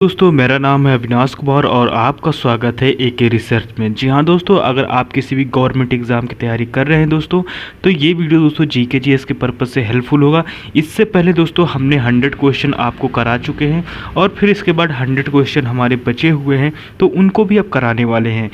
दोस्तों मेरा नाम है अविनाश कुमार और आपका स्वागत है एके रिसर्च में। जी हाँ दोस्तों, अगर आप किसी भी गवर्नमेंट एग्ज़ाम की तैयारी कर रहे हैं दोस्तों, तो ये वीडियो दोस्तों जीके जीएस के पर्पज़ से हेल्पफुल होगा। इससे पहले दोस्तों हमने 100 क्वेश्चन आपको करा चुके हैं और फिर इसके बाद 100 क्वेश्चन हमारे बचे हुए हैं, तो उनको भी अब कराने वाले हैं।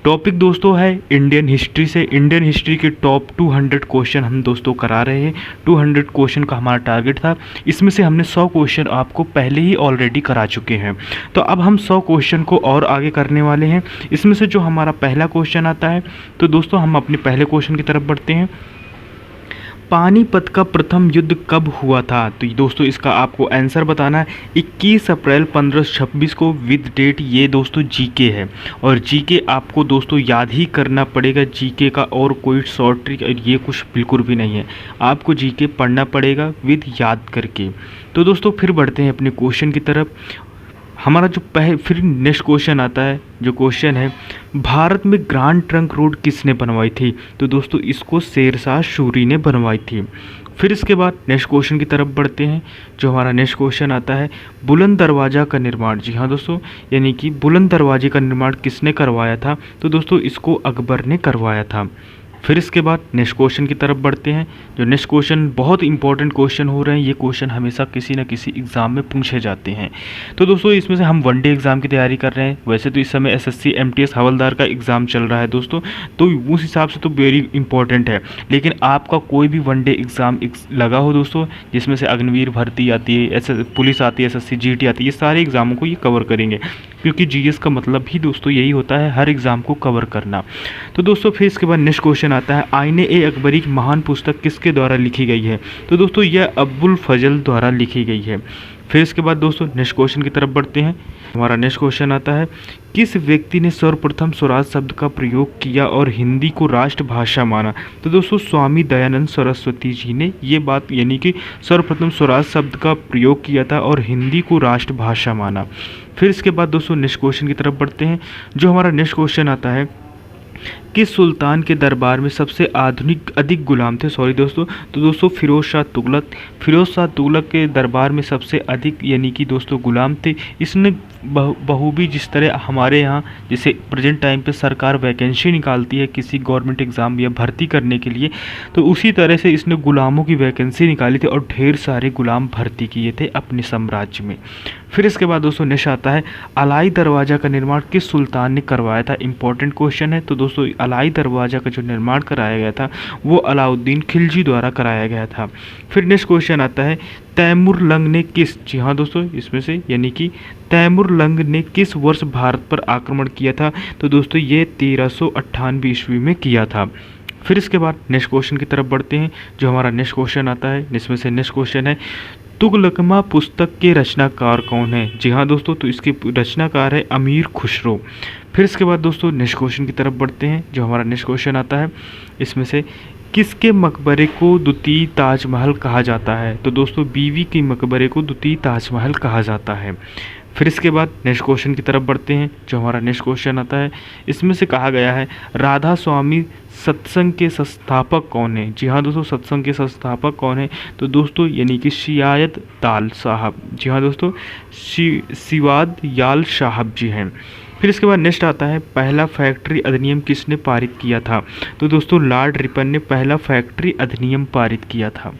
टॉपिक दोस्तों है इंडियन हिस्ट्री से। इंडियन हिस्ट्री के टॉप 200 क्वेश्चन हम दोस्तों करा रहे हैं। 200 क्वेश्चन का हमारा टारगेट था। इसमें से हमने 100 क्वेश्चन आपको पहले ही ऑलरेडी करा चुके हैं, तो अब हम 100 क्वेश्चन को और आगे करने वाले हैं। इसमें से जो हमारा पहला क्वेश्चन आता है, तो दोस्तों हम अपने पहले क्वेश्चन की तरफ बढ़ते हैं। पानीपत का प्रथम युद्ध कब हुआ था? तो दोस्तों इसका आपको आंसर बताना है। 21 अप्रैल 1526 को विद डेट। ये दोस्तों जीके है और जीके आपको दोस्तों याद ही करना पड़ेगा। जीके का और कोई शॉर्ट ट्रिक ये कुछ बिल्कुल भी नहीं है, आपको जीके पढ़ना पड़ेगा विद याद करके। तो दोस्तों फिर बढ़ते हैं अपने क्वेश्चन की तरफ। हमारा जो फिर नेक्स्ट क्वेश्चन आता है, जो क्वेश्चन है, भारत में ग्रांड ट्रंक रोड किसने बनवाई थी? तो दोस्तों इसको शेरशाह सूरी ने बनवाई थी। फिर इसके बाद नेक्स्ट क्वेश्चन की तरफ बढ़ते हैं। जो हमारा नेक्स्ट क्वेश्चन आता है, बुलंद दरवाज़ा का निर्माण। जी हाँ दोस्तों, यानी कि बुलंद दरवाजे का निर्माण किसने करवाया था? तो दोस्तों इसको अकबर ने करवाया था। फिर इसके बाद नेक्स्ट क्वेश्चन की तरफ बढ़ते हैं। जो नेक्स्ट क्वेश्चन बहुत इंपॉर्टेंट क्वेश्चन हो रहे हैं, ये क्वेश्चन हमेशा किसी न किसी एग्ज़ाम में पूछे जाते हैं। तो दोस्तों इसमें से हम वनडे एग्ज़ाम की तैयारी कर रहे हैं। वैसे तो इस समय एसएससी एमटीएस हवलदार का एग्ज़ाम चल रहा है दोस्तों, तो उस हिसाब से तो वेरी इंपॉर्टेंट है। लेकिन आपका कोई भी वनडे एग्ज़ाम लगा हो दोस्तों, जिसमें से अग्निवीर भर्ती आती है, पुलिस आती है, एसएससी जीटी आती है, ये सारे एग्ज़ामों को ये कवर करेंगे, क्योंकि जीएस का मतलब ही दोस्तों यही होता है, हर एग्ज़ाम को कवर करना। तो दोस्तों फिर इसके बाद नेक्स्ट क्वेश्चन आता है, आईने ए अकबरी की महान पुस्तक किसके द्वारा लिखी गई है? तो दोस्तों यह अब्बुल फजल द्वारा लिखी गई है। फिर इसके बाद दोस्तों नेक्स्ट क्वेश्चन की तरफ बढ़ते हैं। हमारा नेक्स्ट क्वेश्चन आता है, किस व्यक्ति ने सर्वप्रथम स्वराज शब्द का प्रयोग किया और हिंदी को राष्ट्रभाषा माना? तो दोस्तों स्वामी दयानंद सरस्वती जी ने ये बात, यानी कि सर्वप्रथम स्वराज शब्द का प्रयोग किया था और हिंदी को राष्ट्रभाषा माना। फिर इसके बाद दोस्तों नेक्स्ट क्वेश्चन की तरफ बढ़ते हैं। जो हमारा नेक्स्ट क्वेश्चन आता है, किस सुल्तान के दरबार में सबसे अधिक गुलाम थे? सॉरी दोस्तों, तो दोस्तों फिरोज शाह तुगलक। फिरोज शाह तुगलक के दरबार में सबसे अधिक, यानी कि दोस्तों गुलाम थे। इसने बहुभी, जिस तरह हमारे यहाँ जैसे प्रेजेंट टाइम पे सरकार वैकेंसी निकालती है किसी गवर्नमेंट एग्ज़ाम या भर्ती करने के लिए, तो उसी तरह से इसने गुलामों की वैकेंसी निकाली थी और ढेर सारे गुलाम भर्ती किए थे अपने साम्राज्य में। फिर इसके बाद दोस्तों नेक्स्ट आता है, अलाई दरवाज़ा का निर्माण किस सुल्तान ने करवाया था? इंपॉर्टेंट क्वेश्चन है। तो दोस्तों अलाई दरवाज़ा का जो निर्माण कराया गया था वो अलाउद्दीन खिलजी द्वारा कराया गया था। फिर नेक्स्ट क्वेश्चन आता है, तैमुरलंग ने किस, जी हाँ दोस्तों इसमें से, यानी कि तैमुरलंग ने किस वर्ष भारत पर आक्रमण किया था? तो दोस्तों ये 1398 ईस्वी में किया था। फिर इसके बाद नेक्स्ट क्वेश्चन की तरफ बढ़ते हैं। जो हमारा नेक्स्ट क्वेश्चन आता है, इसमें से नेक्स्ट क्वेश्चन है, तुगलकमा पुस्तक के रचनाकार कौन है? जी हाँ दोस्तों, तो इसके रचनाकार है अमीर खुसरो। फिर इसके बाद दोस्तों नेक्स्ट क्वेश्चन की तरफ बढ़ते हैं। जो हमारा नेक्स्ट क्वेश्चन आता है, इसमें से किसके मकबरे को द्वितीय ताजमहल कहा जाता है? तो दोस्तों बीवी के मकबरे को द्वितीय ताजमहल कहा जाता है। फिर इसके बाद नेक्स्ट क्वेश्चन की तरफ बढ़ते हैं। जो हमारा नेक्स्ट क्वेश्चन आता है, इसमें से कहा गया है, राधा स्वामी सत्संग के संस्थापक कौन है? जी हाँ दोस्तों, सत्संग के संस्थापक कौन है? तो दोस्तों यानी कि शियायत दाल साहब। जी हाँ दोस्तों, सिवाद याल साहब जी हैं। फिर इसके बाद नेक्स्ट आता है, पहला फैक्ट्री अधिनियम किसने पारित किया था? तो दोस्तों लॉर्ड रिपन ने पहला फैक्ट्री अधिनियम पारित किया था।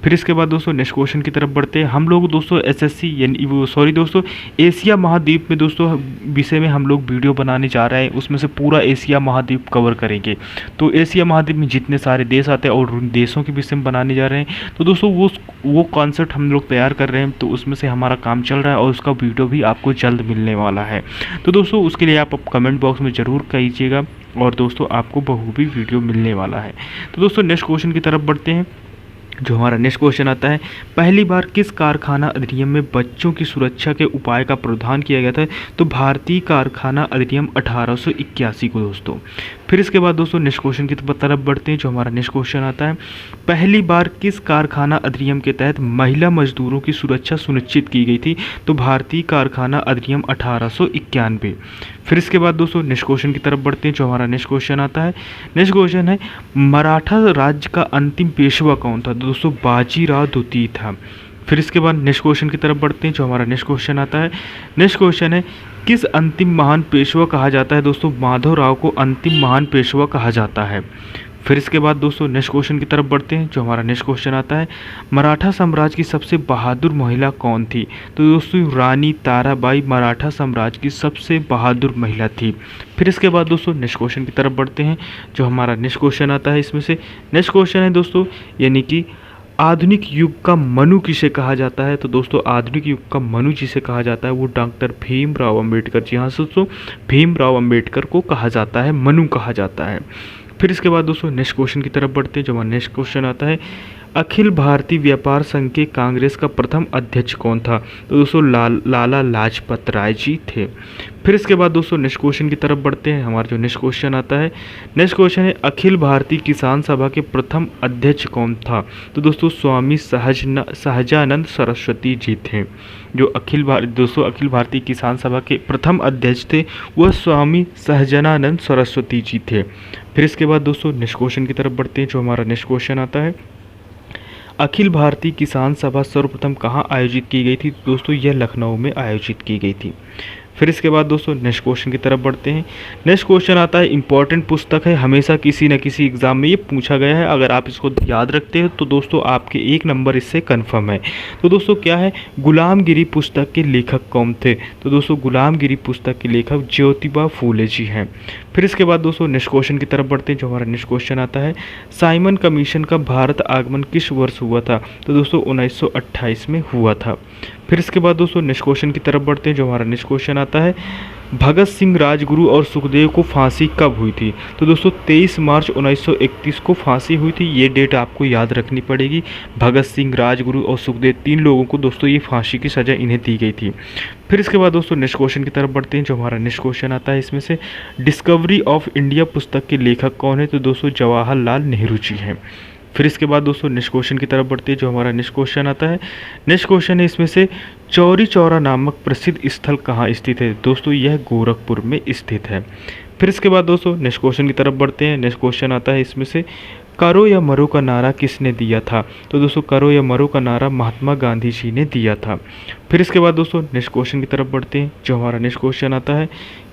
फिर इसके बाद दोस्तों नेक्स्ट क्वेश्चन की तरफ बढ़ते हैं। हम लोग दोस्तों एसएससी, यानी वो सॉरी दोस्तों एशिया महाद्वीप में दोस्तों विषय में हम लोग वीडियो बनाने जा रहे हैं। उसमें से पूरा एशिया महाद्वीप कवर करेंगे। तो एशिया महाद्वीप में जितने सारे देश आते हैं और उन देशों के विषय में बनाने जा रहे हैं। तो दोस्तों वो कॉन्सेप्ट हम लोग तैयार कर रहे हैं, तो उसमें से हमारा काम चल रहा है और उसका वीडियो भी आपको जल्द मिलने वाला है। तो दोस्तों उसके लिए आप कमेंट बॉक्स में ज़रूर कीजिएगा और दोस्तों आपको बहुभी वीडियो मिलने वाला है। तो दोस्तों नेक्स्ट क्वेश्चन की तरफ बढ़ते हैं। जो हमारा नेक्स्ट क्वेश्चन आता है, पहली बार किस कारखाना अधिनियम में बच्चों की सुरक्षा के उपाय का प्रावधान किया गया था? तो भारतीय कारखाना अधिनियम 1881 को दोस्तों। फिर इसके बाद दोस्तों नेक्स्ट क्वेश्चन की तरफ बढ़ते हैं। जो हमारा नेक्स्ट क्वेश्चन आता है, पहली बार किस कारखाना अधिनियम के तहत महिला मजदूरों की सुरक्षा सुनिश्चित की गई थी? तो भारतीय कारखाना अधिनियम 1891। फिर इसके बाद दोस्तों नेक्स्ट क्वेश्चन की तरफ बढ़ते हैं। जो हमारा नेक्स्ट क्वेश्चन आता है, नेक्स्ट क्वेश्चन है, मराठा राज्य का अंतिम पेशवा कौन था? दोस्तों बाजीराव द्वितीय था। फिर इसके बाद नेक्स्ट क्वेश्चन की तरफ बढ़ते हैं, जो हमारा नेक्स्ट क्वेश्चन आता है। नेक्स्ट क्वेश्चन है, किस अंतिम महान पेशवा कहा जाता है? दोस्तों माधवराव को अंतिम महान पेशवा कहा जाता है। फिर इसके बाद दोस्तों नेक्स्ट क्वेश्चन की तरफ बढ़ते हैं, जो हमारा नेक्स्ट क्वेश्चन आता है, मराठा साम्राज्य की सबसे बहादुर महिला कौन थी? तो दोस्तों रानी ताराबाई मराठा साम्राज्य की सबसे बहादुर महिला थी। फिर इसके बाद दोस्तों नेक्स्ट क्वेश्चन की तरफ बढ़ते हैं, जो हमारा नेक्स्ट क्वेश्चन आता है। इसमें से नेक्स्ट क्वेश्चन है दोस्तों, यानी कि आधुनिक युग का मनु किसे कहा जाता है? तो दोस्तों आधुनिक युग का मनु जिसे कहा जाता है वो डॉक्टर भीमराव अंबेडकर, जी हाँ दोस्तों भीमराव अंबेडकर को कहा जाता है, मनु कहा जाता है। फिर इसके बाद दोस्तों नेक्स्ट क्वेश्चन की तरफ बढ़ते हैं, जो हमारा नेक्स्ट क्वेश्चन आता है, अखिल भारतीय व्यापार संघ के कांग्रेस का प्रथम अध्यक्ष कौन था? तो दोस्तों लाला लाजपत राय जी थे। फिर इसके बाद दोस्तों नेक्स्ट क्वेश्चन की तरफ बढ़ते हैं, हमारा जो नेक्स्ट क्वेश्चन आता है, नेक्स्ट क्वेश्चन है, अखिल भारतीय किसान सभा के प्रथम अध्यक्ष कौन था? तो दोस्तों स्वामी सहजानंद सरस्वती जी थे। जो अखिल भारतीय किसान सभा के प्रथम अध्यक्ष थे वह स्वामी सहजानंद सरस्वती जी थे। फिर इसके बाद दोस्तों नेक्स्ट क्वेश्चन की तरफ बढ़ते हैं, जो हमारा नेक्स्ट क्वेश्चन आता है, अखिल भारतीय किसान सभा सर्वप्रथम कहाँ आयोजित की गई थी? दोस्तों यह लखनऊ में आयोजित की गई थी। फिर इसके बाद दोस्तों नेक्स्ट क्वेश्चन की तरफ बढ़ते हैं। नेक्स्ट क्वेश्चन आता है, इंपॉर्टेंट पुस्तक है, हमेशा किसी न किसी एग्जाम में ये पूछा गया है। अगर आप इसको याद रखते हो तो दोस्तों आपके 1 नंबर इससे कन्फर्म है। तो दोस्तों क्या है, गुलामगिरी पुस्तक के लेखक कौन थे? तो दोस्तों गुलामगिरी पुस्तक के लेखक ज्योतिबा फूले जी हैं। फिर इसके बाद दोस्तों नेक्स्ट क्वेश्चन की तरफ बढ़ते हैं, जो हमारा नेक्स्ट क्वेश्चन आता है, साइमन कमीशन का भारत आगमन किस वर्ष हुआ था? तो दोस्तों 1928 में हुआ था। फिर इसके बाद दोस्तों नेक्स्ट क्वेश्चन की तरफ बढ़ते हैं, जो हमारा नेक्स्ट क्वेश्चन आता है, भगत सिंह राजगुरु और सुखदेव को फांसी कब हुई थी? तो दोस्तों 23 मार्च 1931 को फांसी हुई थी। ये डेट आपको याद रखनी पड़ेगी। भगत सिंह, राजगुरु और सुखदेव 3 लोगों को दोस्तों ये फांसी की सज़ा इन्हें दी गई थी। फिर इसके बाद दोस्तों नेक्स्ट क्वेश्चन की तरफ बढ़ते हैं, जो हमारा नेक्स्ट क्वेश्चन आता है, इसमें से डिस्कवरी ऑफ इंडिया पुस्तक के लेखक कौन है? तो दोस्तों जवाहरलाल नेहरू जी हैं। फिर इसके बाद दोस्तों नेक्स्ट क्वेश्चन की तरफ बढ़ते हैं, जो हमारा नेक्स्ट क्वेश्चन आता है। नेक्स्ट क्वेश्चन है इसमें से, चौरी चौरा नामक प्रसिद्ध स्थल कहाँ स्थित है? दोस्तों यह गोरखपुर में स्थित है। फिर इसके बाद दोस्तों नेक्स्ट क्वेश्चन की तरफ बढ़ते हैं। नेक्स्ट क्वेश्चन आता है इसमें से, करो या मरो का नारा किसने दिया था? तो दोस्तों करो या मरो का नारा महात्मा गांधी जी ने दिया था। फिर इसके बाद दोस्तों नेक्स्ट क्वेश्चन की तरफ बढ़ते हैं, जो हमारा नेक्स्ट क्वेश्चन आता है,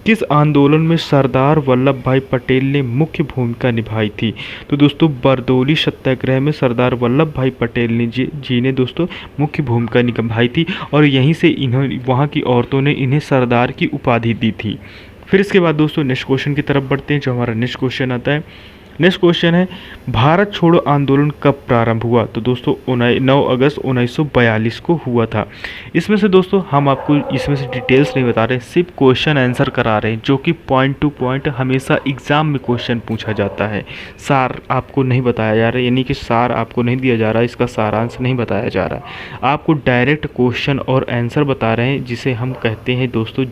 किस आंदोलन में सरदार वल्लभ भाई पटेल ने मुख्य भूमिका निभाई थी? तो दोस्तों बरदौली सत्याग्रह में सरदार वल्लभ भाई पटेल जी ने दोस्तों मुख्य भूमिका निभाई थी, और यहीं से इन्होंने वहाँ की औरतों ने इन्हें सरदार की उपाधि दी थी। फिर इसके बाद दोस्तों नेक्स्ट क्वेश्चन की तरफ बढ़ते हैं, जो हमारा नेक्स्ट क्वेश्चन आता है। नेक्स्ट क्वेश्चन है, भारत छोड़ो आंदोलन कब प्रारंभ हुआ? तो दोस्तों 9 अगस्त 1942 को हुआ था। इसमें से दोस्तों हम आपको इसमें से डिटेल्स नहीं बता रहे, सिर्फ क्वेश्चन आंसर करा रहे हैं, जो कि पॉइंट टू पॉइंट हमेशा एग्जाम में क्वेश्चन पूछा जाता है। सार आपको नहीं बताया जा रहा है, यानी कि सार आपको नहीं दिया जा रहा है, इसका सारांश नहीं बताया जा रहा है। आपको डायरेक्ट क्वेश्चन और आंसर बता रहे हैं, जिसे हम कहते हैं दोस्तों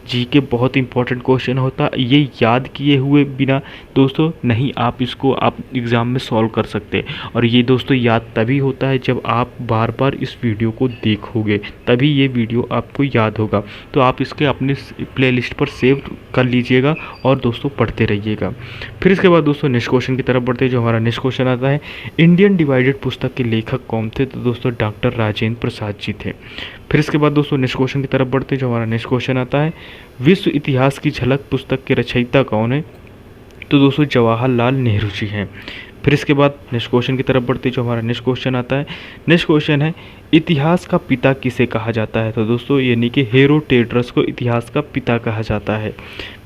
जीके बहुत इंपॉर्टेंट क्वेश्चन होता है। ये याद किए हुए बिना दोस्तों नहीं आप इसको आप एग्ज़ाम में सॉल्व कर सकते। और ये दोस्तों याद तभी होता है जब आप बार बार इस वीडियो को देखोगे, तभी ये वीडियो आपको याद होगा। तो आप इसके अपने प्लेलिस्ट पर सेव कर लीजिएगा और दोस्तों पढ़ते रहिएगा। फिर इसके बाद दोस्तों नेक्स्ट क्वेश्चन की तरफ बढ़ते हैं, जो हमारा नेक्स्ट क्वेश्चन आता है, इंडियन डिवाइडेड पुस्तक के लेखक कौन थे? तो दोस्तों डॉक्टर राजेंद्र प्रसाद जी थे। फिर इसके बाद दोस्तों नेक्स्ट क्वेश्चन की तरफ बढ़ते हैं, जो हमारा नेक्स्ट क्वेश्चन आता है, विश्व इतिहास की झलक पुस्तक के रचयिता कौन है? तो दोस्तों जवाहरलाल नेहरू जी हैं। फिर इसके बाद नेक्स्ट क्वेश्चन की तरफ बढ़ते हैं, जो हमारा नेक्स्ट क्वेश्चन आता है। नेक्स्ट क्वेश्चन है, इतिहास का पिता किसे कहा जाता है? तो दोस्तों यानी कि हेरोडेटस को इतिहास का पिता कहा जाता है।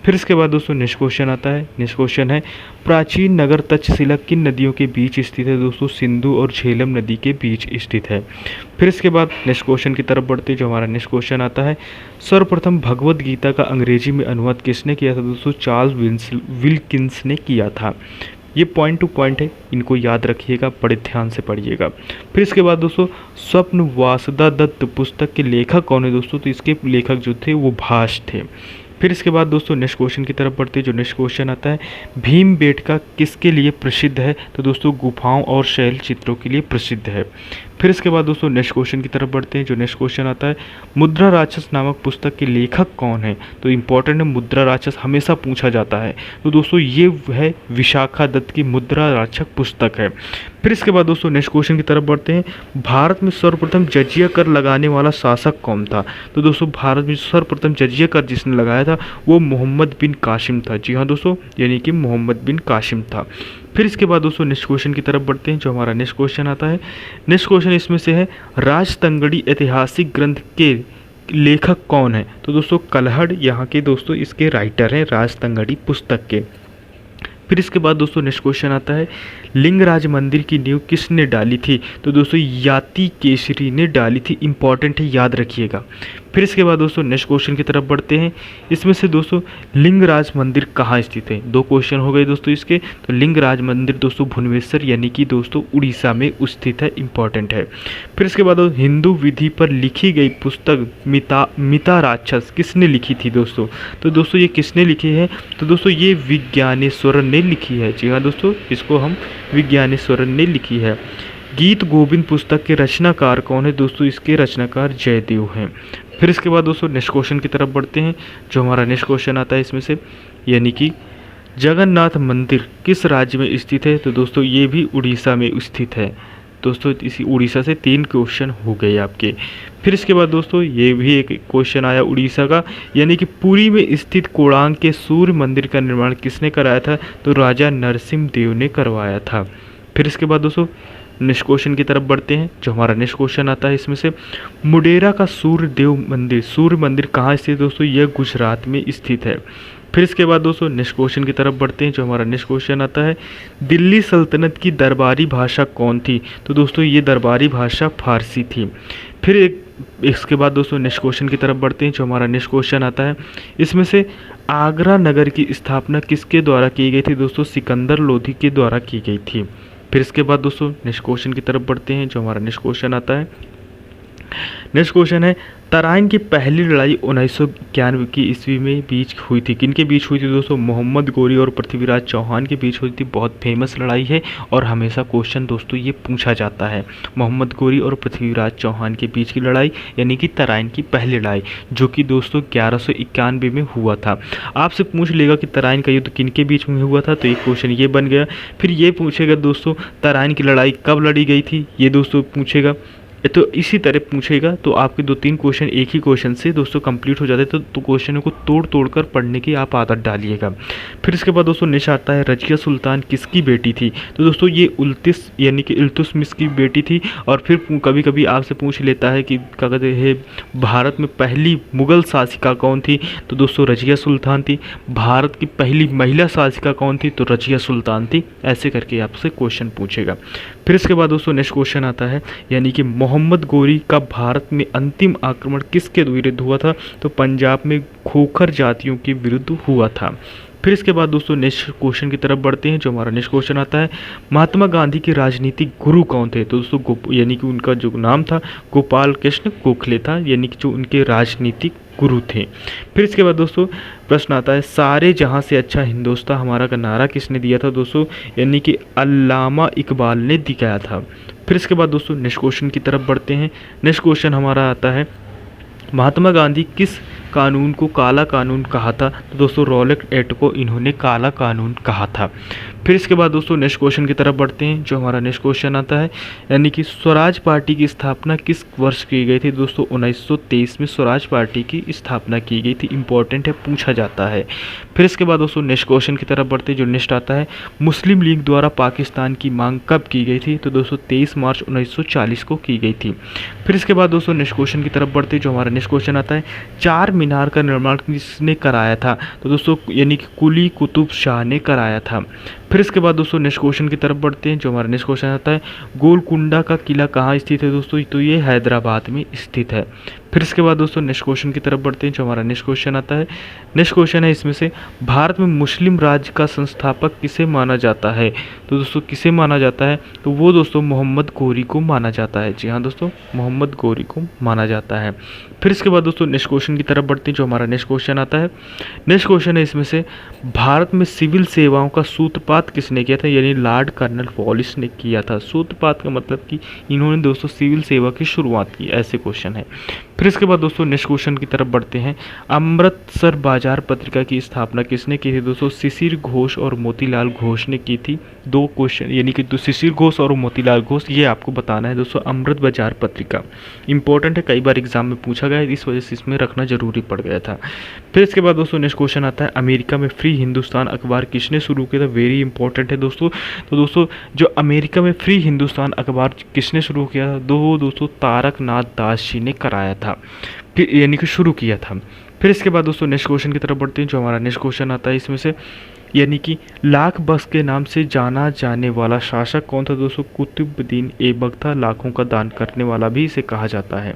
फिर इसके बाद दोस्तों नेक्स्ट क्वेश्चन आता है। नेक्स्ट क्वेश्चन है, प्राचीन नगर तक्षशिला किन नदियों के बीच स्थित है? दोस्तों सिंधु और झेलम नदी के बीच स्थित है। फिर इसके बाद नेक्स्ट क्वेश्चन की तरफ बढ़ते हैं, जो हमारा नेक्स्ट क्वेश्चन आता है, सर्वप्रथम भगवद गीता का अंग्रेजी में अनुवाद किसने किया था? दोस्तों चार्ल्स विल्किंस ने किया था। ये पॉइंट टू पॉइंट है, इनको याद रखिएगा, बड़े ध्यान से पढ़िएगा। फिर इसके बाद दोस्तों स्वप्न वासुदा दत्त पुस्तक के लेखक कौन है? दोस्तों तो इसके लेखक जो थे वो भास थे। फिर इसके बाद दोस्तों नेक्स्ट क्वेश्चन की तरफ बढ़ते हैं, जो नेक्स्ट क्वेश्चन आता है, भीमबेटका किसके लिए प्रसिद्ध है? तो दोस्तों गुफाओं और शैल चित्रों के लिए प्रसिद्ध है। फिर इसके बाद दोस्तों नेक्स्ट क्वेश्चन की तरफ बढ़ते हैं। जो नेक्स्ट क्वेश्चन आता है, मुद्रा राक्षस नामक पुस्तक के लेखक कौन है? तो इंपॉर्टेंट है, मुद्रा राक्षस हमेशा पूछा जाता है। तो दोस्तों ये है विशाखा दत्त की मुद्रा राक्षस पुस्तक है। फिर इसके बाद दोस्तों नेक्स्ट क्वेश्चन की तरफ बढ़ते हैं। भारत में सर्वप्रथम जजिया कर लगाने वाला शासक कौन था? तो दोस्तों भारत में सर्वप्रथम जजिया कर जिसने लगाया था वो मोहम्मद बिन कासिम था। जी हाँ दोस्तों, यानी कि मोहम्मद बिन कासिम था। फिर इसके बाद दोस्तों नेक्स्ट क्वेश्चन की तरफ बढ़ते हैं। जो हमारा नेक्स्ट क्वेश्चन आता है, नेक्स्ट क्वेश्चन इसमें से है, राजतंगड़ी ऐतिहासिक ग्रंथ के लेखक कौन है? तो दोस्तों कलहड़ यहाँ के दोस्तों इसके राइटर हैं राजतंगड़ी पुस्तक के। फिर इसके बाद दोस्तों नेक्स्ट क्वेश्चन आता है, लिंगराज मंदिर की नींव किसने डाली थी? तो दोस्तों याति केसरी ने डाली थी। इंपॉर्टेंट है, याद रखिएगा। फिर इसके बाद दोस्तों नेक्स्ट क्वेश्चन की तरफ बढ़ते हैं। इसमें से दोस्तों लिंगराज मंदिर कहाँ स्थित है? दो क्वेश्चन हो गए दोस्तों इसके। तो लिंगराज मंदिर दोस्तों भुवनेश्वर यानी कि दोस्तों उड़ीसा में स्थित है। इंपॉर्टेंट है। फिर इसके बाद हिंदू विधि पर लिखी गई पुस्तक मिता राक्षस किसने लिखी थी दोस्तों? तो दोस्तों ये किसने लिखी है? तो दोस्तों ये विज्ञानेश्वरन ने लिखी है। जी हाँ दोस्तों, इसको हम विज्ञानेश्वरन ने लिखी है। गीत गोविंद पुस्तक के रचनाकार कौन है? दोस्तों इसके रचनाकार जयदेव हैं। फिर इसके बाद दोस्तों नेक्स्ट क्वेश्चन की तरफ बढ़ते हैं। जो हमारा नेक्स्ट क्वेश्चन आता है इसमें से, यानी कि जगन्नाथ मंदिर किस राज्य में स्थित है? तो दोस्तों ये भी उड़ीसा में स्थित है। दोस्तों इसी उड़ीसा से 3 क्वेश्चन हो गए आपके। फिर इसके बाद दोस्तों ये भी एक क्वेश्चन आया उड़ीसा का, यानी कि पुरी में स्थित कोणार्क के सूर्य मंदिर का निर्माण किसने कराया था? तो राजा नरसिंह देव ने करवाया था। फिर इसके बाद दोस्तों नेक्स्ट क्वेश्चन की तरफ बढ़ते हैं। जो हमारा नेक्स्ट क्वेश्चन आता है इसमें से, मुडेरा का सूर्य मंदिर कहाँ स्थित है? दोस्तों यह गुजरात में स्थित है। फिर इसके बाद दोस्तों नेक्स्ट क्वेश्चन की तरफ बढ़ते हैं। जो हमारा नेक्स्ट क्वेश्चन आता है, दिल्ली सल्तनत की दरबारी भाषा कौन थी? तो दोस्तों ये दरबारी भाषा फारसी थी। फिर इसके बाद दोस्तों नेक्स्ट क्वेश्चन की तरफ बढ़ते हैं। जो हमारा नेक्स्ट क्वेश्चन आता है इसमें से, आगरा नगर की स्थापना किसके द्वारा की गई थी? दोस्तों सिकंदर लोधी के द्वारा की गई थी। फिर इसके बाद दोस्तों नेक्स्ट क्वेश्चन की तरफ बढ़ते हैं। जो हमारा नेक्स्ट क्वेश्चन आता है, नेक्स्ट क्वेश्चन है, तराइन की पहली लड़ाई 1991 की ईस्वी में बीच हुई थी। किन के बीच हुई थी दोस्तों? मोहम्मद गोरी और पृथ्वीराज चौहान के बीच हुई थी। बहुत फेमस लड़ाई है और हमेशा क्वेश्चन दोस्तों ये पूछा जाता है। मोहम्मद गोरी और पृथ्वीराज चौहान के बीच की लड़ाई यानी कि तराइन की पहली लड़ाई, जो कि दोस्तों 1191 में हुआ था। आपसे पूछ लेगा कि तराइन का युद्ध किन के बीच में हुआ था, तो एक क्वेश्चन ये बन गया। फिर ये पूछेगा दोस्तों तराइन की लड़ाई कब लड़ी गई थी, ये दोस्तों पूछेगा। तो इसी तरह पूछेगा। तो आपके 2-3 क्वेश्चन एक ही क्वेश्चन से दोस्तों कंप्लीट हो जाते हैं। तो क्वेश्चनों को तोड़ कर पढ़ने की आप आदत डालिएगा। फिर इसके बाद दोस्तों नेक्स्ट आता है, रजिया सुल्तान किसकी बेटी थी? तो दोस्तों ये उल्तिस यानी कि इल्तुतमिश की बेटी थी। और फिर कभी कभी आपसे पूछ लेता है कि क्या कहते हैं भारत में पहली मुग़ल शासिका कौन थी? तो दोस्तों रजिया सुल्तान थी। भारत की पहली महिला शासिका कौन थी? तो रजिया सुल्तान थी। ऐसे करके आपसे क्वेश्चन पूछेगा। फिर इसके बाद दोस्तों नेक्स्ट क्वेश्चन आता है, यानी कि मोहम्मद गोरी का भारत में अंतिम आक्रमण किसके विरुद्ध हुआ था? तो पंजाब में खोखर जातियों के विरुद्ध हुआ था। फिर इसके बाद दोस्तों नेक्स्ट क्वेश्चन की तरफ बढ़ते हैं। जो हमारा नेक्स्ट क्वेश्चन आता है, महात्मा गांधी के राजनीतिक गुरु कौन थे? तो दोस्तों यानी कि उनका जो नाम था गोपाल कृष्ण गोखले था, यानी कि जो उनके राजनीतिक गुरु थे। फिर इसके बाद दोस्तों प्रश्न आता है, सारे जहां से अच्छा हिंदुस्तान हमारा का नारा किसने दिया था? दोस्तों यानी कि अल्लामा इकबाल ने दिखाया था। फिर इसके बाद दोस्तों नेक्स्ट क्वेश्चन की तरफ बढ़ते हैं। नेक्स्ट क्वेश्चन हमारा आता है, महात्मा गांधी किस कानून को काला कानून कहा था? तो दोस्तों रॉलेट एक्ट को इन्होंने काला कानून कहा था। फिर इसके बाद दोस्तों नेक्स्ट क्वेश्चन की तरफ बढ़ते हैं। जो हमारा नेक्स्ट क्वेश्चन आता है, यानी कि स्वराज पार्टी की स्थापना किस वर्ष की गई थी? दोस्तों 1923 में स्वराज पार्टी की स्थापना की गई थी। इंपॉर्टेंट है, पूछा जाता है। फिर इसके बाद दोस्तों नेक्स्ट क्वेश्चन की तरफ बढ़ते हैं। जो नेक्स्ट आता है, मुस्लिम लीग द्वारा पाकिस्तान की मांग कब की गई थी? तो दोस्तों 23 मार्च 1940 को की गई थी। फिर इसके बाद दोस्तों नेक्स्ट क्वेश्चन की तरफ बढ़ते हैं। जो हमारा नेक्स्ट क्वेश्चन आता है, चार मीनार का निर्माण किसने कराया था? तो दोस्तों यानी कि कुली कुतुब शाह ने कराया था। फिर इसके बाद दोस्तों नेक्स्ट क्वेश्चन की तरफ बढ़ते हैं। जो हमारा नेक्स्ट क्वेश्चन आता है, गोलकुंडा का किला कहाँ स्थित है? दोस्तों तो ये हैदराबाद में स्थित है। फिर इसके बाद दोस्तों नेक्स्ट क्वेश्चन की तरफ बढ़ते हैं। जो हमारा नेक्स्ट क्वेश्चन आता है, नेक्स्ट क्वेश्चन है इसमें से, भारत में मुस्लिम राज्य का संस्थापक किसे माना जाता है? तो दोस्तों किसे माना जाता है? तो वो दोस्तों मोहम्मद गोरी को माना जाता है। जी हाँ दोस्तों, मोहम्मद गोरी को माना जाता है। फिर इसके बाद दोस्तों नेक्स्ट क्वेश्चन की तरफ बढ़ते हैं। जो हमारा नेक्स्ट क्वेश्चन आता है, नेक्स्ट क्वेश्चन है इसमें से, भारत में सिविल सेवाओं का सूत्रपात किसने किया था? यानी लॉर्ड कर्नल वॉलिस ने किया था। सूत्रपात का मतलब कि इन्होंने दोस्तों सिविल सेवा की शुरुआत की, ऐसे क्वेश्चन है। फिर इसके बाद दोस्तों नेक्स्ट क्वेश्चन की तरफ बढ़ते हैं। अमृतसर बाजार पत्रिका की स्थापना किसने की थी? दोस्तों शिशिर घोष और मोतीलाल घोष ने की थी। दो क्वेश्चन, यानी कि शिशिर घोष और मोतीलाल घोष, ये आपको बताना है दोस्तों। अमृत बाजार पत्रिका इंपॉर्टेंट है, कई बार एग्जाम में पूछा गया है, इस वजह से इसमें रखना जरूरी पड़ गया था। फिर इसके बाद दोस्तों नेक्स्ट क्वेश्चन आता है, अमेरिका में फ्री हिंदुस्तान अखबार किसने शुरू किया था? वेरी इंपॉर्टेंट है दोस्तों। तो दोस्तों जो अमेरिका में फ्री हिंदुस्तान अखबार किसने शुरू किया था? दोस्तों तारक नाथ दास जी ने कराया था, यानी कि शुरू किया था। फिर इसके बाद दोस्तों नेक्स्ट क्वेश्चन की तरफ बढ़ते हैं। जो हमारा नेक्स्ट क्वेश्चन आता है इसमें से, यानी कि लाख बख्श के नाम से जाना जाने वाला शासक कौन था? दोस्तों कुतुबुद्दीन ऐबक था। लाखों का दान करने वाला भी इसे कहा जाता है।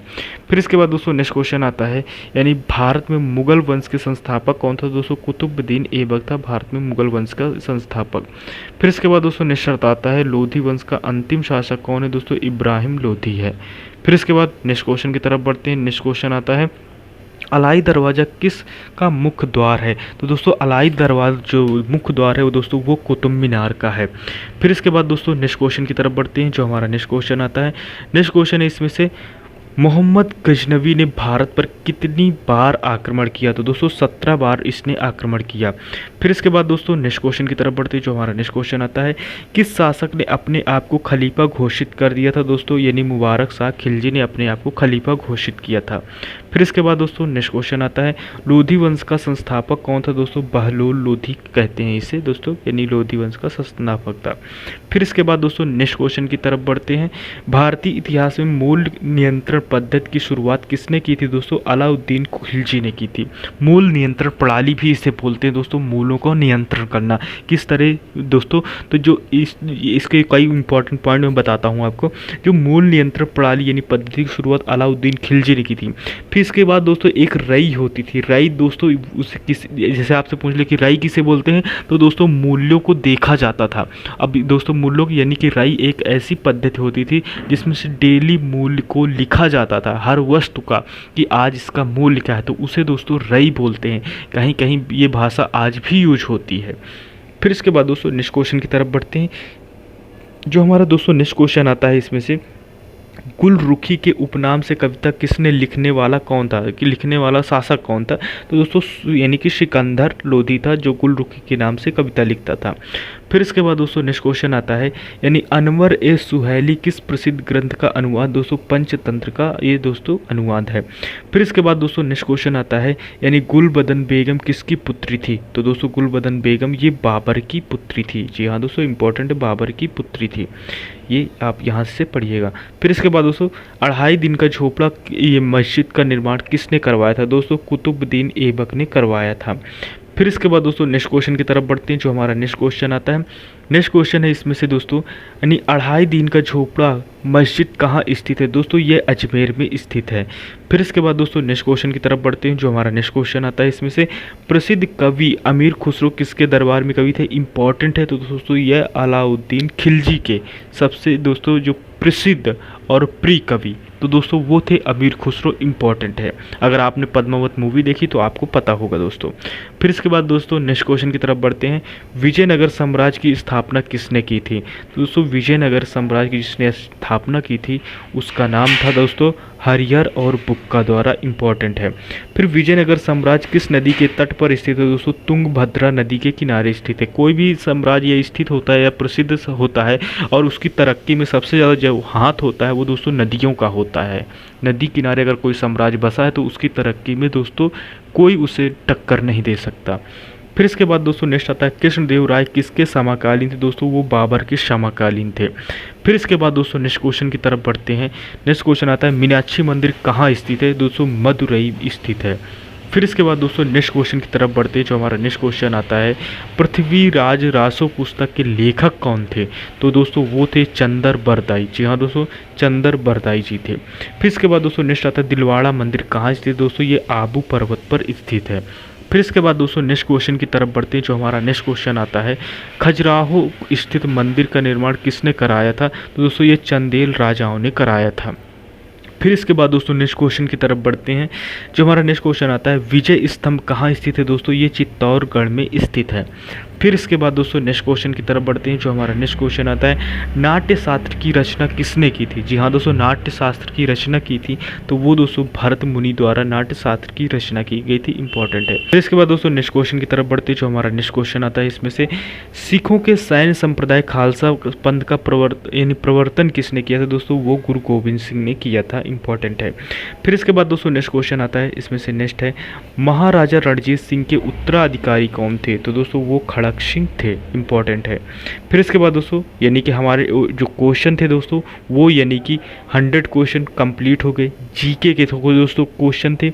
फिर इसके बाद दोस्तों नेक्स्ट क्वेश्चन आता है, यानी भारत में मुगल वंश के संस्थापक कौन था? दोस्तों कुतुबुद्दीन ऐबक था भारत में मुगल वंश का संस्थापक। फिर इसके बाद दोस्तों नेक्स्ट आता है, लोधी वंश का अंतिम शासक कौन है? दोस्तों इब्राहिम लोधी है। फिर इसके बाद नेक्स्ट क्वेश्चन की तरफ बढ़ते हैं। नेक्स्ट क्वेश्चन आता है, अलाई दरवाज़ा किस का मुख्य द्वार है? तो दोस्तों अलाई दरवाज़ा जो मुख्य द्वार है वो दोस्तों वो कुतुब मीनार का है। फिर इसके बाद दोस्तों नेक्स्ट क्वेश्चन की तरफ बढ़ते हैं। जो हमारा नेक्स्ट क्वेश्चन आता है, नेक्स्ट क्वेश्चन है इसमें से, मोहम्मद गजनवी ने भारत पर कितनी बार आक्रमण किया? तो दोस्तों 17 बार इसने आक्रमण किया। फिर इसके बाद दोस्तों नेक्स्ट क्वेश्चन की तरफ बढ़ते हैं। जो हमारा नेक्स्ट क्वेश्चन आता है, किस शासक ने अपने आप को खलीफा घोषित कर दिया था? दोस्तों यानी मुबारक शाह खिलजी ने अपने आप को खलीफा घोषित किया था। फिर इसके बाद दोस्तों नेक्स्ट क्वेश्चन आता है, लोधी वंश का संस्थापक कौन था? दोस्तों बहलोल लोधी कहते हैं इसे दोस्तों, यानी लोधी वंश का संस्थापक था। फिर इसके बाद दोस्तों नेक्स्ट क्वेश्चन की तरफ बढ़ते हैं। भारतीय इतिहास में मूल नियंत्रण पद्धति की शुरुआत किसने की थी? दोस्तों अलाउद्दीन खिलजी ने की थी। मूल नियंत्रण प्रणाली भी इसे बोलते हैं दोस्तों, मूलों को नियंत्रण करना किस तरह दोस्तों। तो जो इसके कई इंपॉर्टेंट पॉइंट मैं बताता हूँ आपको। जो मूल नियंत्रण प्रणाली यानी पद्धति की शुरुआत अलाउद्दीन खिलजी ने की थी। फिर इसके बाद दोस्तों एक रई होती थी। रई दोस्तों उसे किस, जैसे आपसे पूछ ले कि रई किसे बोलते हैं, तो दोस्तों मूल्यों को देखा जाता था। अब दोस्तों मूल्यों की, यानी कि रई एक ऐसी पद्धति होती थी जिसमें से डेली मूल्य को लिखा जाता था, हर वस्तु का, कि आज इसका मूल्य क्या है, तो उसे दोस्तों रई बोलते हैं। कहीं कहीं ये भाषा आज भी यूज होती है। फिर इसके बाद दोस्तों नेक्स्ट क्वेश्चन की तरफ बढ़ते हैं। जो हमारा दोस्तों नेक्स्ट क्वेश्चन आता है इसमें से, गुलरुखी के उपनाम से कविता किसने लिखने वाला कौन था, कि लिखने वाला शासक कौन था? तो दोस्तों यानी कि सिकंदर लोधी था जो गुलरुखी के नाम से कविता लिखता था। फिर इसके बाद दोस्तों नेक्स्ट क्वेश्चन आता है, यानी अनवर ए सुहैली किस प्रसिद्ध ग्रंथ का अनुवाद? दोस्तों पंचतंत्र का ये दोस्तों अनुवाद है। फिर इसके बाद दोस्तों नेक्स्ट क्वेश्चन आता है, यानी गुलबदन बेगम किसकी पुत्री थी? तो दोस्तों गुलबदन बेगम ये बाबर की पुत्री थी। जी हाँ दोस्तों इंपॉर्टेंट है, बाबर की पुत्री थी, ये आप यहाँ से पढ़िएगा। फिर इसके बाद दोस्तों 2.5 दिन का झोपड़ा ये मस्जिद का निर्माण किसने करवाया था? दोस्तों कुतुबुद्दीन ऐबक ने करवाया था। फिर इसके बाद दोस्तों नेक्स्ट क्वेश्चन की तरफ बढ़ते हैं। जो हमारा नेक्स्ट क्वेश्चन आता है, नेक्स्ट क्वेश्चन है इसमें से दोस्तों, यानी 2.5 दिन का झोपड़ा मस्जिद कहाँ स्थित है? दोस्तों ये अजमेर में स्थित है। फिर इसके बाद दोस्तों नेक्स्ट क्वेश्चन की तरफ बढ़ते हैं। जो हमारा नेक्स्ट क्वेश्चन आता है इसमें से, प्रसिद्ध कवि अमीर खुसरो किसके दरबार में कवि थे? इंपॉर्टेंट है, तो दोस्तों यह अलाउद्दीन खिलजी के सबसे दोस्तों जो प्रसिद्ध और प्रिय कवि, तो दोस्तों वो थे अमीर खुसरो। इंपॉर्टेंट है, अगर आपने पद्मावत मूवी देखी तो आपको पता होगा दोस्तों। फिर इसके बाद दोस्तों नेक्स्ट क्वेश्चन की तरफ बढ़ते हैं। विजयनगर साम्राज्य की स्थापना किसने की थी? तो दोस्तों विजयनगर साम्राज्य की जिसने स्थापना की थी उसका नाम था दोस्तों हरिहर और बुक्का द्वारा। इंपॉर्टेंट है। फिर विजयनगर साम्राज्य किस नदी के तट पर स्थित है? दोस्तों तुंगभद्रा नदी के किनारे स्थित है। कोई भी साम्राज्य स्थित होता है या प्रसिद्ध होता है और उसकी तरक्की में सबसे ज़्यादा जो हाथ होता है वो दोस्तों नदियों का होता है। नदी किनारे अगर कोई साम्राज्य बसा है तो उसकी तरक्की में दोस्तों कोई उसे टक्कर नहीं दे सकता। फिर इसके बाद दोस्तों नेक्स्ट आता है, कृष्णदेव राय किसके समकालीन थे? दोस्तों वो बाबर के समकालीन थे। फिर इसके बाद दोस्तों नेक्स्ट क्वेश्चन की तरफ बढ़ते हैं। नेक्स्ट क्वेश्चन आता है, मीनाक्षी मंदिर कहाँ स्थित है? दोस्तों मदुरई स्थित है। फिर इसके बाद दोस्तों नेक्स्ट क्वेश्चन की तरफ बढ़ते हैं। जो हमारा नेक्स्ट क्वेश्चन आता है, पृथ्वीराज रासो पुस्तक के लेखक कौन थे? तो दोस्तों वो थे चंदर बरदाई। जी हाँ दोस्तों, चंदर बरदाई जी थे। फिर इसके बाद दोस्तों नेक्स्ट आता है, दिलवाड़ा मंदिर कहाँ स्थित? दोस्तों ये आबू पर्वत पर स्थित है। फिर इसके बाद दोस्तों नेक्स्ट क्वेश्चन की तरफ बढ़ते हैं। जो हमारा नेक्स्ट क्वेश्चन आता है, खजुराहो स्थित मंदिर का निर्माण किसने कराया था? तो दोस्तों ये चंदेल राजाओं ने कराया था। फिर इसके बाद दोस्तों नेक्स्ट क्वेश्चन की तरफ बढ़ते हैं। जो हमारा नेक्स्ट क्वेश्चन आता है, विजय स्तंभ कहाँ स्थित है? दोस्तों ये चित्तौड़गढ़ में स्थित है। फिर इसके बाद दोस्तों नेक्स्ट क्वेश्चन की तरफ बढ़ते हैं। जो हमारा नेक्स्ट क्वेश्चन आता है, नाट्य शास्त्र की रचना किसने की थी? जी हाँ दोस्तों, नाट्य शास्त्र की रचना की थी तो वो दोस्तों भरत मुनि द्वारा नाट्य शास्त्र की रचना की गई थी। इंपॉर्टेंट है। फिर इसके बाद दोस्तों नेक्स्ट क्वेश्चन की तरफ बढ़ते हैं। जो हमारा नेक्स्ट क्वेश्चन आता है, इसमें से सिखों के सैन्य संप्रदाय खालसा पंथ का प्रवर्तन किसने किया था? दोस्तों वो गुरु गोविंद सिंह ने किया था। इंपॉर्टेंट है। फिर इसके बाद दोस्तों नेक्स्ट क्वेश्चन आता है, इसमें से नेक्स्ट है, महाराजा रणजीत सिंह के उत्तराधिकारी कौन थे? तो दोस्तों वो खड़क सिंह थे। इंपॉर्टेंट है। फिर इसके बाद दोस्तों यानी कि हमारे जो क्वेश्चन थे दोस्तों वो यानी कि 100 क्वेश्चन कंप्लीट हो गए। जीके के दोस्तों क्वेश्चन थे।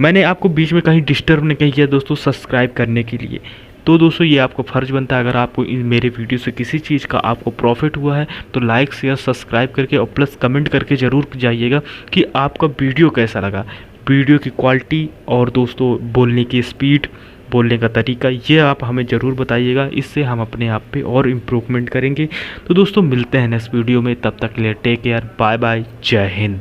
मैंने आपको बीच में कहीं डिस्टर्ब नहीं किया दोस्तों सब्सक्राइब करने के लिए। तो दोस्तों ये आपका फ़र्ज़ बनता है, अगर आपको मेरे वीडियो से किसी चीज़ का आपको प्रॉफिट हुआ है तो लाइक शेयर सब्सक्राइब करके और प्लस कमेंट करके ज़रूर जाइएगा कि आपका वीडियो कैसा लगा, वीडियो की क्वालिटी और दोस्तों बोलने की स्पीड, बोलने का तरीका, ये आप हमें ज़रूर बताइएगा। इससे हम अपने आप पे और इम्प्रूवमेंट करेंगे। तो दोस्तों मिलते हैं नेक्स्ट वीडियो में, तब तक के लिए टेक केयर, बाय बाय, जय हिंद।